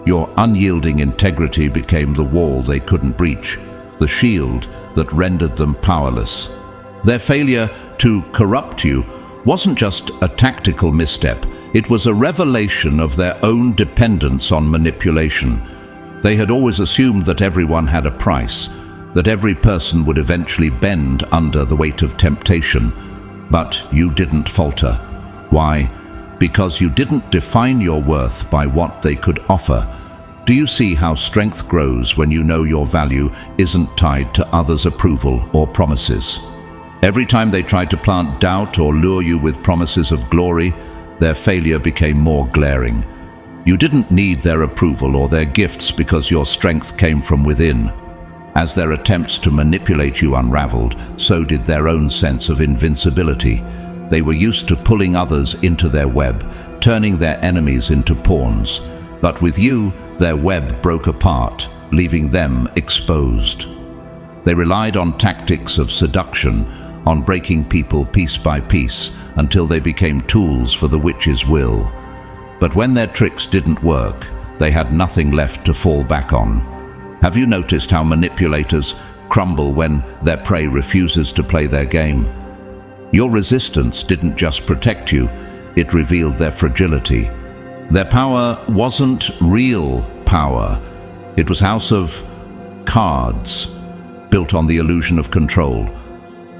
Your unyielding integrity became the wall they couldn't breach, the shield that rendered them powerless. Their failure to corrupt you wasn't just a tactical misstep, it was a revelation of their own dependence on manipulation. They had always assumed that everyone had a price, that every person would eventually bend under the weight of temptation. But you didn't falter. Why? Because you didn't define your worth by what they could offer. Do you see how strength grows when you know your value isn't tied to others' approval or promises? Every time they tried to plant doubt or lure you with promises of glory, their failure became more glaring. You didn't need their approval or their gifts because your strength came from within. As their attempts to manipulate you unraveled, so did their own sense of invincibility. They were used to pulling others into their web, turning their enemies into pawns. But with you, their web broke apart, leaving them exposed. They relied on tactics of seduction, on breaking people piece by piece until they became tools for the witch's will. But when their tricks didn't work, they had nothing left to fall back on. Have you noticed how manipulators crumble when their prey refuses to play their game? Your resistance didn't just protect you, it revealed their fragility. Their power wasn't real power. It was house of cards, built on the illusion of control.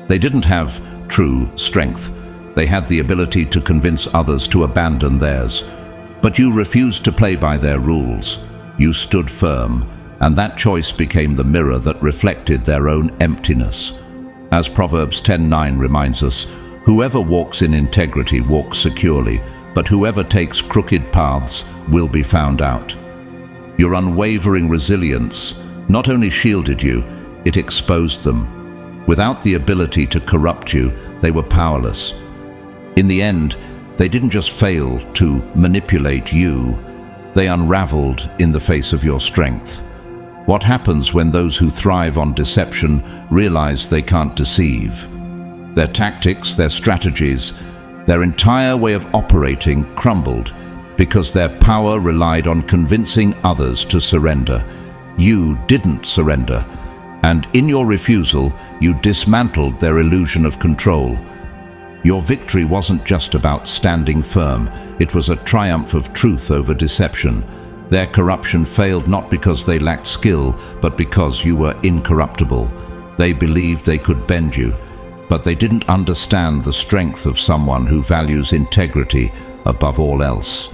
They didn't have true strength. They had the ability to convince others to abandon theirs. But you refused to play by their rules. You stood firm, and that choice became the mirror that reflected their own emptiness. As Proverbs 10:9 reminds us, whoever walks in integrity walks securely, but whoever takes crooked paths will be found out. Your unwavering resilience not only shielded you, it exposed them. Without the ability to corrupt you, they were powerless. In the end, they didn't just fail to manipulate you, they unraveled in the face of your strength. What happens when those who thrive on deception realize they can't deceive? Their tactics, their strategies, their entire way of operating crumbled because their power relied on convincing others to surrender. You didn't surrender, and in your refusal, you dismantled their illusion of control. Your victory wasn't just about standing firm, it was a triumph of truth over deception. Their corruption failed not because they lacked skill, but because you were incorruptible. They believed they could bend you, but they didn't understand the strength of someone who values integrity above all else.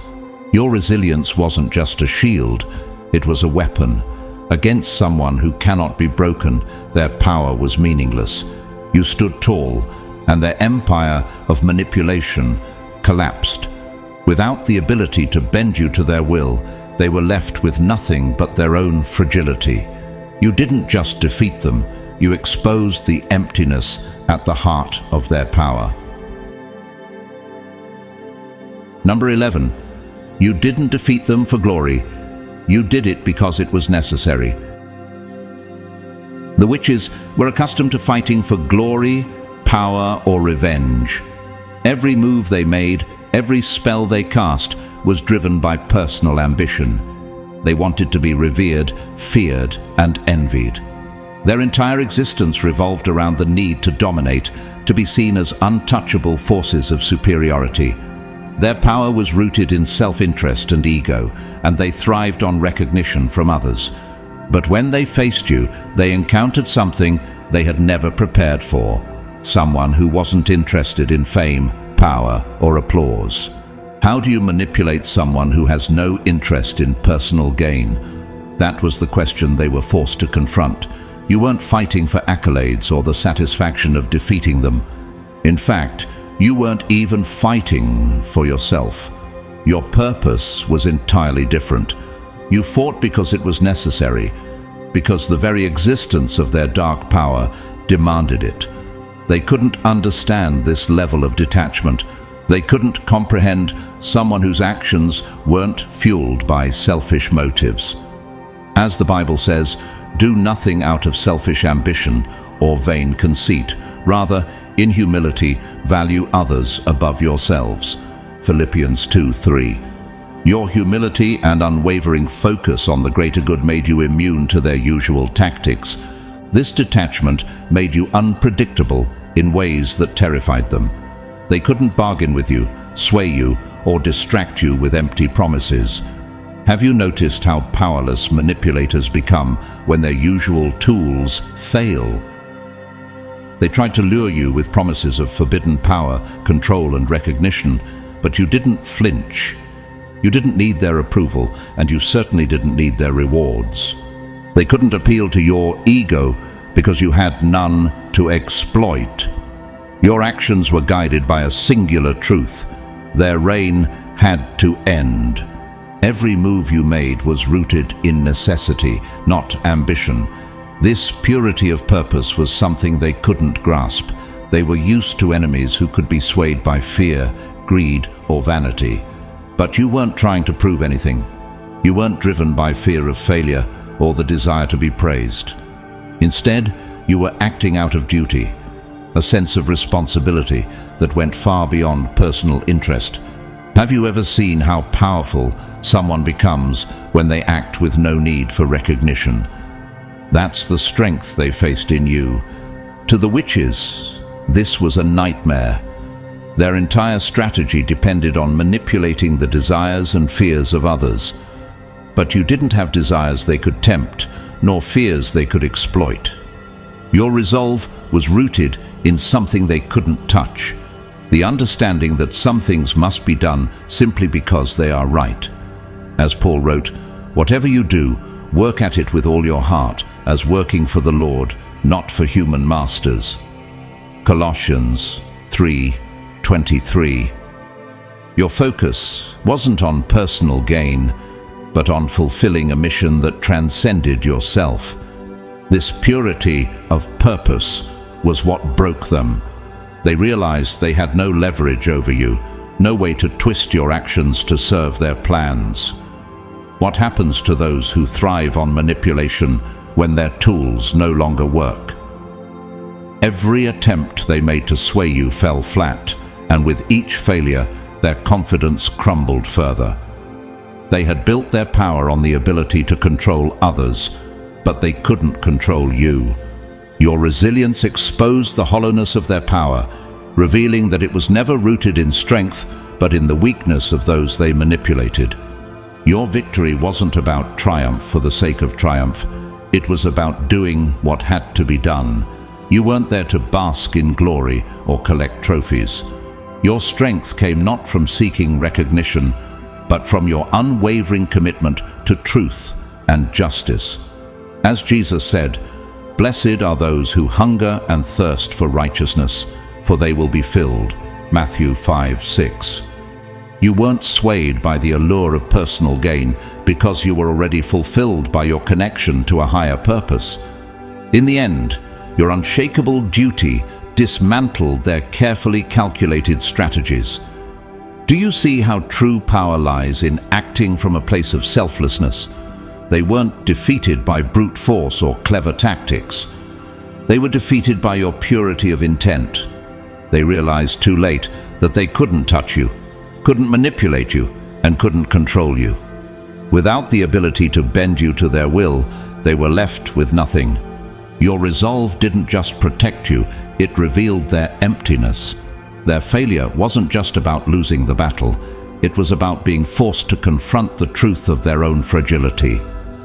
Your resilience wasn't just a shield, it was a weapon. Against someone who cannot be broken, their power was meaningless. You stood tall, and their empire of manipulation collapsed. Without the ability to bend you to their will, they were left with nothing but their own fragility. You didn't just defeat them, you exposed the emptiness at the heart of their power. Number 11. You didn't defeat them for glory. You did it because it was necessary. The witches were accustomed to fighting for glory, power, or revenge. Every move they made, every spell they cast, was driven by personal ambition. They wanted to be revered, feared, and envied. Their entire existence revolved around the need to dominate, to be seen as untouchable forces of superiority. Their power was rooted in self-interest and ego, and they thrived on recognition from others. But when they faced you, they encountered something they had never prepared for. Someone who wasn't interested in fame, power, or applause. How do you manipulate someone who has no interest in personal gain? That was the question they were forced to confront. You weren't fighting for accolades or the satisfaction of defeating them. In fact, you weren't even fighting for yourself. Your purpose was entirely different. You fought because it was necessary, because the very existence of their dark power demanded it. They couldn't understand this level of detachment. They couldn't comprehend someone whose actions weren't fueled by selfish motives. As the Bible says, do nothing out of selfish ambition or vain conceit. Rather, in humility, value others above yourselves. Philippians 2:3. Your humility and unwavering focus on the greater good made you immune to their usual tactics. This detachment made you unpredictable in ways that terrified them. They couldn't bargain with you, sway you, or distract you with empty promises. Have you noticed how powerless manipulators become when their usual tools fail? They tried to lure you with promises of forbidden power, control, and recognition, but you didn't flinch. You didn't need their approval, and you certainly didn't need their rewards. They couldn't appeal to your ego because you had none to exploit. Your actions were guided by a singular truth. Their reign had to end. Every move you made was rooted in necessity, not ambition. This purity of purpose was something they couldn't grasp. They were used to enemies who could be swayed by fear, greed, or vanity. But you weren't trying to prove anything. You weren't driven by fear of failure or the desire to be praised. Instead, you were acting out of duty, a sense of responsibility that went far beyond personal interest. Have you ever seen how powerful someone becomes when they act with no need for recognition? That's the strength they faced in you. To the witches, this was a nightmare. Their entire strategy depended on manipulating the desires and fears of others. But you didn't have desires they could tempt, nor fears they could exploit. Your resolve was rooted in something they couldn't touch, the understanding that some things must be done simply because they are right. As Paul wrote, "Whatever you do, work at it with all your heart, as working for the Lord, not for human masters." Colossians 3:23. Your focus wasn't on personal gain, but on fulfilling a mission that transcended yourself. This purity of purpose was what broke them. They realized they had no leverage over you, no way to twist your actions to serve their plans. What happens to those who thrive on manipulation when their tools no longer work? Every attempt they made to sway you fell flat, and with each failure, their confidence crumbled further. They had built their power on the ability to control others, but they couldn't control you. Your resilience exposed the hollowness of their power, revealing that it was never rooted in strength, but in the weakness of those they manipulated. Your victory wasn't about triumph for the sake of triumph. It was about doing what had to be done. You weren't there to bask in glory or collect trophies. Your strength came not from seeking recognition, but from your unwavering commitment to truth and justice. As Jesus said, "Blessed are those who hunger and thirst for righteousness, for they will be filled." Matthew 5:6. You weren't swayed by the allure of personal gain because you were already fulfilled by your connection to a higher purpose. In the end, your unshakable duty dismantled their carefully calculated strategies. Do you see how true power lies in acting from a place of selflessness? They weren't defeated by brute force or clever tactics. They were defeated by your purity of intent. They realized too late that they couldn't touch you, couldn't manipulate you, and couldn't control you. Without the ability to bend you to their will, they were left with nothing. Your resolve didn't just protect you, it revealed their emptiness. Their failure wasn't just about losing the battle, it was about being forced to confront the truth of their own fragility.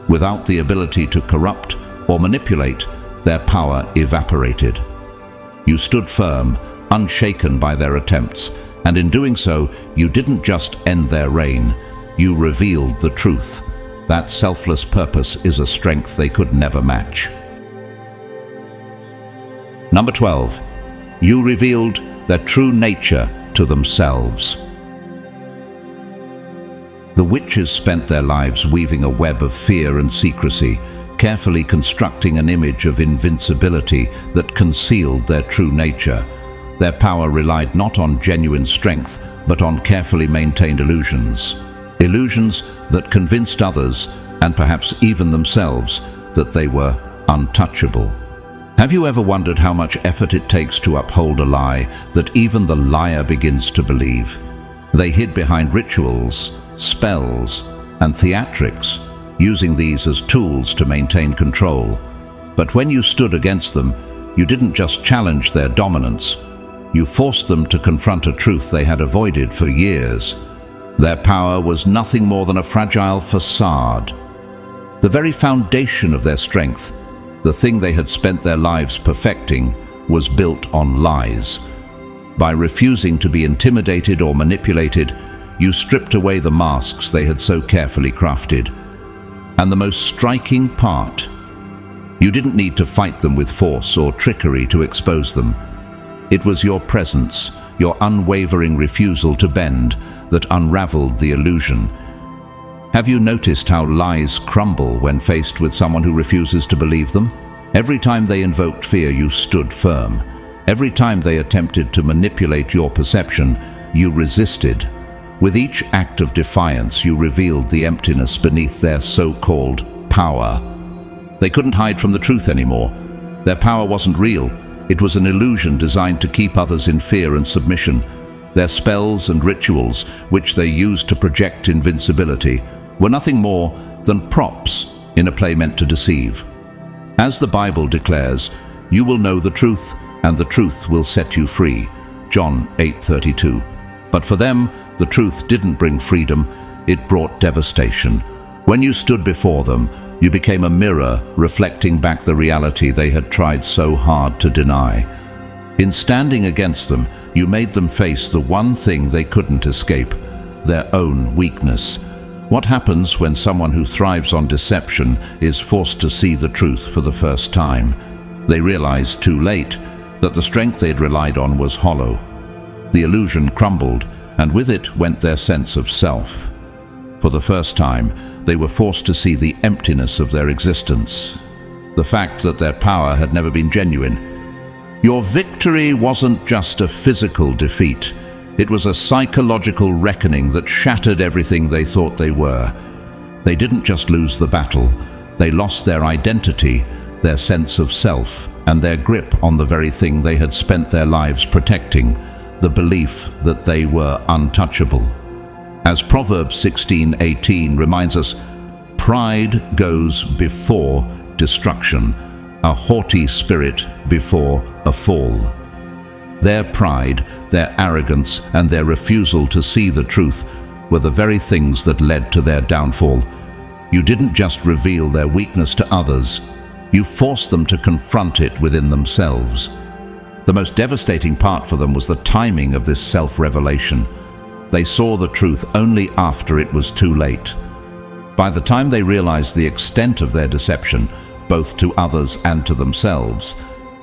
Without the ability to corrupt or manipulate, their power evaporated. You stood firm, unshaken by their attempts, and in doing so, you didn't just end their reign, you revealed the truth. That selfless purpose is a strength they could never match. Number 12. You revealed their true nature to themselves. The witches spent their lives weaving a web of fear and secrecy, carefully constructing an image of invincibility that concealed their true nature. Their power relied not on genuine strength, but on carefully maintained illusions. Illusions that convinced others, and perhaps even themselves, that they were untouchable. Have you ever wondered how much effort it takes to uphold a lie that even the liar begins to believe? They hid behind rituals, spells, and theatrics, using these as tools to maintain control. But when you stood against them, you didn't just challenge their dominance. You forced them to confront a truth they had avoided for years. Their power was nothing more than a fragile facade. The very foundation of their strength, the thing they had spent their lives perfecting, was built on lies. By refusing to be intimidated or manipulated, you stripped away the masks they had so carefully crafted. And the most striking part, you didn't need to fight them with force or trickery to expose them. It was your presence, your unwavering refusal to bend, that unraveled the illusion. Have you noticed how lies crumble when faced with someone who refuses to believe them? Every time they invoked fear, you stood firm. Every time they attempted to manipulate your perception, you resisted. With each act of defiance, you revealed the emptiness beneath their so-called power. They couldn't hide from the truth anymore. Their power wasn't real. It was an illusion designed to keep others in fear and submission. Their spells and rituals, which they used to project invincibility, were nothing more than props in a play meant to deceive. As the Bible declares, you will know the truth, and the truth will set you free. John 8:32. But for them, the truth didn't bring freedom, it brought devastation. When you stood before them, you became a mirror reflecting back the reality they had tried so hard to deny. In standing against them, you made them face the one thing they couldn't escape, their own weakness. What happens when someone who thrives on deception is forced to see the truth for the first time? They realize too late that the strength they'd relied on was hollow. The illusion crumbled, and with it went their sense of self. For the first time, they were forced to see the emptiness of their existence, the fact that their power had never been genuine. Your victory wasn't just a physical defeat. It was a psychological reckoning that shattered everything they thought they were. They didn't just lose the battle. They lost their identity, their sense of self, and their grip on the very thing they had spent their lives protecting, the belief that they were untouchable. As Proverbs 16:18 reminds us, pride goes before destruction, a haughty spirit before a fall. Their pride, their arrogance, and their refusal to see the truth were the very things that led to their downfall. You didn't just reveal their weakness to others, you forced them to confront it within themselves. The most devastating part for them was the timing of this self-revelation. They saw the truth only after it was too late. By the time they realized the extent of their deception, both to others and to themselves,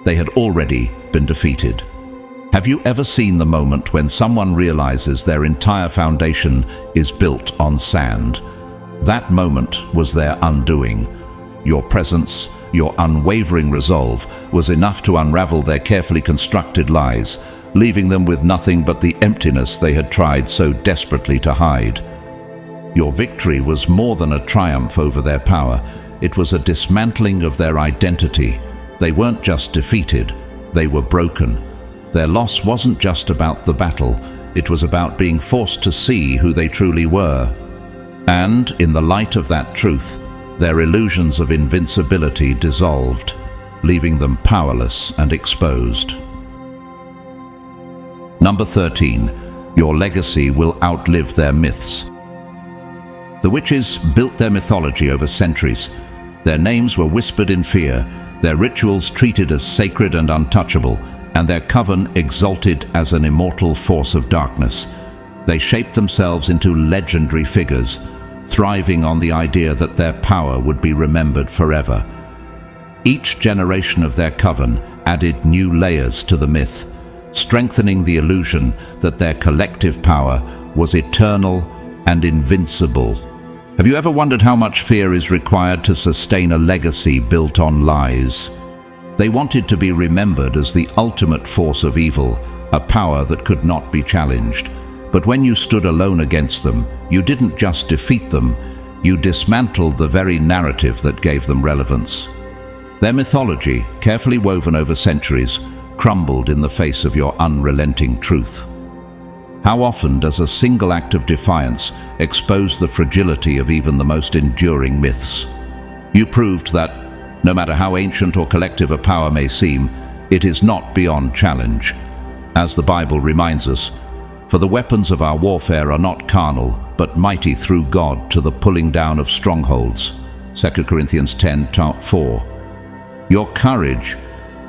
they had already been defeated. Have you ever seen the moment when someone realizes their entire foundation is built on sand? That moment was their undoing. Your presence, your unwavering resolve, was enough to unravel their carefully constructed lies, leaving them with nothing but the emptiness they had tried so desperately to hide. Your victory was more than a triumph over their power. It was a dismantling of their identity. They weren't just defeated, they were broken. Their loss wasn't just about the battle, it was about being forced to see who they truly were. And, in the light of that truth, their illusions of invincibility dissolved, leaving them powerless and exposed. Number 13. Your legacy will outlive their myths. The witches built their mythology over centuries. Their names were whispered in fear, their rituals treated as sacred and untouchable, and their coven exalted as an immortal force of darkness. They shaped themselves into legendary figures, thriving on the idea that their power would be remembered forever. Each generation of their coven added new layers to the myth, strengthening the illusion that their collective power was eternal and invincible. Have you ever wondered how much fear is required to sustain a legacy built on lies? They wanted to be remembered as the ultimate force of evil, a power that could not be challenged. But when you stood alone against them, you didn't just defeat them, you dismantled the very narrative that gave them relevance. Their mythology, carefully woven over centuries, crumbled in the face of your unrelenting truth. How often does a single act of defiance expose the fragility of even the most enduring myths? You proved that, no matter how ancient or collective a power may seem, it is not beyond challenge. As the Bible reminds us, for the weapons of our warfare are not carnal, but mighty through God to the pulling down of strongholds. 2 Corinthians 10:4. Your courage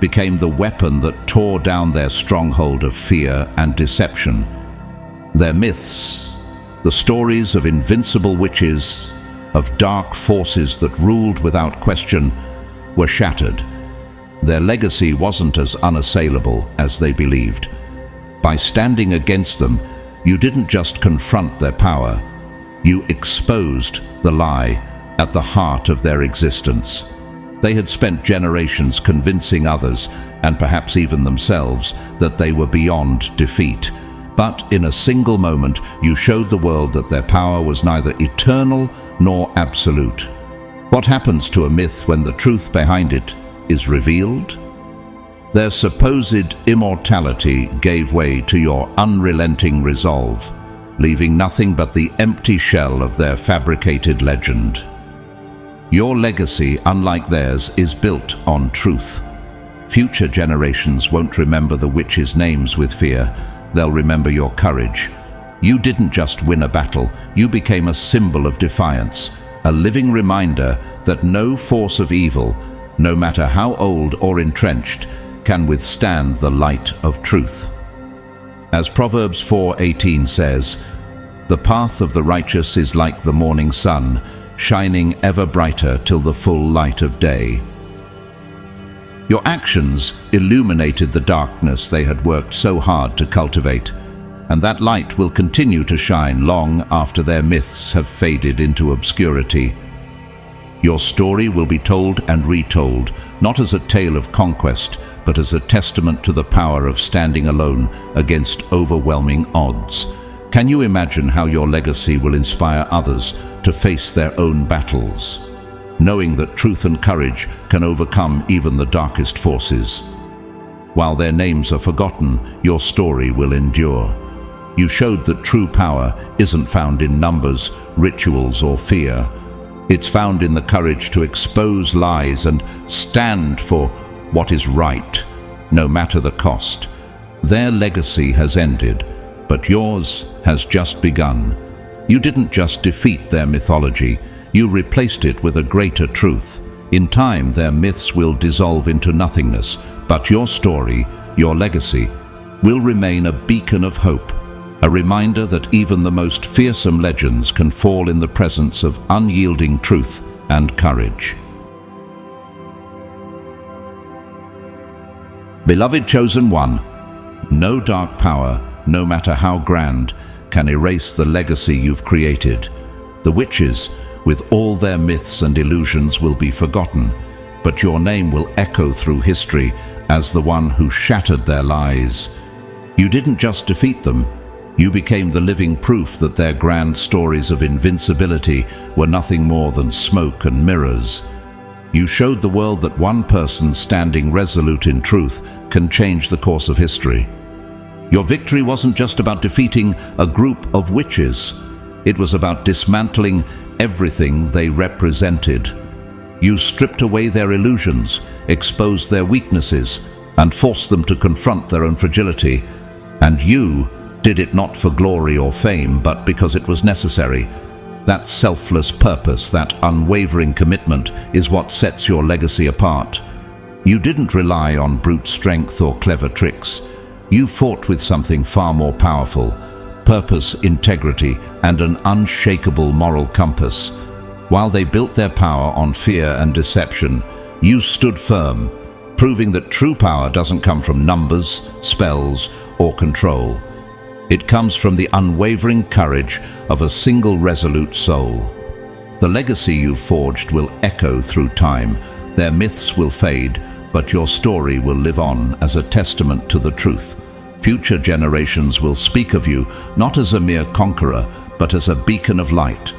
became the weapon that tore down their stronghold of fear and deception. Their myths, the stories of invincible witches, of dark forces that ruled without question, were shattered. Their legacy wasn't as unassailable as they believed. By standing against them, you didn't just confront their power, you exposed the lie at the heart of their existence. They had spent generations convincing others, and perhaps even themselves, that they were beyond defeat. But in a single moment, you showed the world that their power was neither eternal nor absolute. What happens to a myth when the truth behind it is revealed? Their supposed immortality gave way to your unrelenting resolve, leaving nothing but the empty shell of their fabricated legend. Your legacy, unlike theirs, is built on truth. Future generations won't remember the witches' names with fear. They'll remember your courage. You didn't just win a battle, you became a symbol of defiance, a living reminder that no force of evil, no matter how old or entrenched, can withstand the light of truth. As Proverbs 4:18 says, "The path of the righteous is like the morning sun, shining ever brighter till the full light of day." Your actions illuminated the darkness they had worked so hard to cultivate, and that light will continue to shine long after their myths have faded into obscurity. Your story will be told and retold, not as a tale of conquest, but as a testament to the power of standing alone against overwhelming odds. Can you imagine how your legacy will inspire others to face their own battles, knowing that truth and courage can overcome even the darkest forces? While their names are forgotten, your story will endure. You showed that true power isn't found in numbers, rituals, or fear. It's found in the courage to expose lies and stand for what is right, no matter the cost. Their legacy has ended, but yours has just begun. You didn't just defeat their mythology, you replaced it with a greater truth. In time, their myths will dissolve into nothingness, but your story, your legacy, will remain a beacon of hope, a reminder that even the most fearsome legends can fall in the presence of unyielding truth and courage. Beloved Chosen One, no dark power, no matter how grand, can erase the legacy you've created. The witches, with all their myths and illusions, will be forgotten, but your name will echo through history as the one who shattered their lies. You didn't just defeat them, you became the living proof that their grand stories of invincibility were nothing more than smoke and mirrors. You showed the world that one person standing resolute in truth can change the course of history. Your victory wasn't just about defeating a group of witches. It was about dismantling everything they represented. You stripped away their illusions, exposed their weaknesses, and forced them to confront their own fragility. And you did it not for glory or fame, but because it was necessary. That selfless purpose, that unwavering commitment, is what sets your legacy apart. You didn't rely on brute strength or clever tricks. You fought with something far more powerful: purpose, integrity, and an unshakable moral compass. While they built their power on fear and deception, you stood firm, proving that true power doesn't come from numbers, spells, or control. It comes from the unwavering courage of a single resolute soul. The legacy you've forged will echo through time. Their myths will fade, but your story will live on as a testament to the truth. Future generations will speak of you not as a mere conqueror, but as a beacon of light,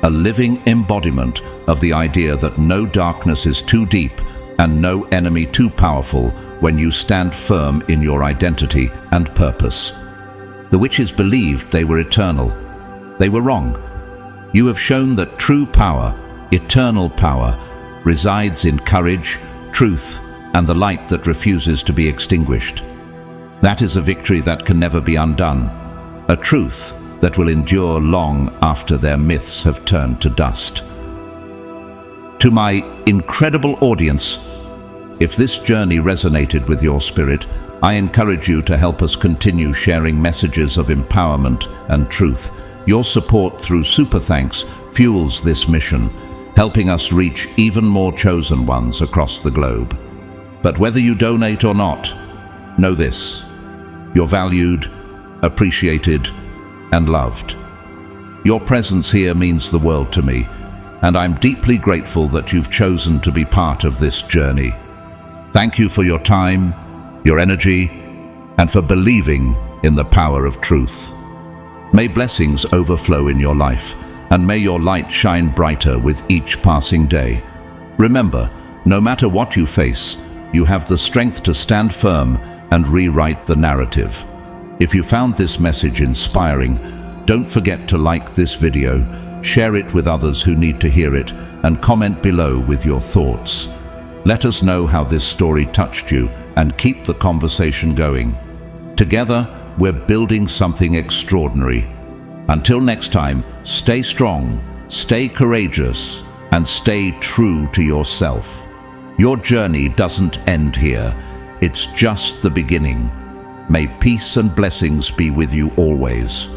a living embodiment of the idea that no darkness is too deep and no enemy too powerful when you stand firm in your identity and purpose. The witches believed they were eternal. They were wrong. You have shown that true power, eternal power, resides in courage, truth, and the light that refuses to be extinguished. That is a victory that can never be undone, a truth that will endure long after their myths have turned to dust. To my incredible audience, if this journey resonated with your spirit, I encourage you to help us continue sharing messages of empowerment and truth. Your support through Super Thanks fuels this mission, helping us reach even more chosen ones across the globe. But whether you donate or not, know this: you're valued, appreciated, and loved. Your presence here means the world to me, and I'm deeply grateful that you've chosen to be part of this journey. Thank you for your time, your energy, and for believing in the power of truth. May blessings overflow in your life, and may your light shine brighter with each passing day. Remember, no matter what you face, you have the strength to stand firm and rewrite the narrative. If you found this message inspiring, don't forget to like this video, share it with others who need to hear it, and comment below with your thoughts. Let us know how this story touched you and keep the conversation going. Together, we're building something extraordinary. Until next time, stay strong, stay courageous, and stay true to yourself. Your journey doesn't end here. It's just the beginning. May peace and blessings be with you always.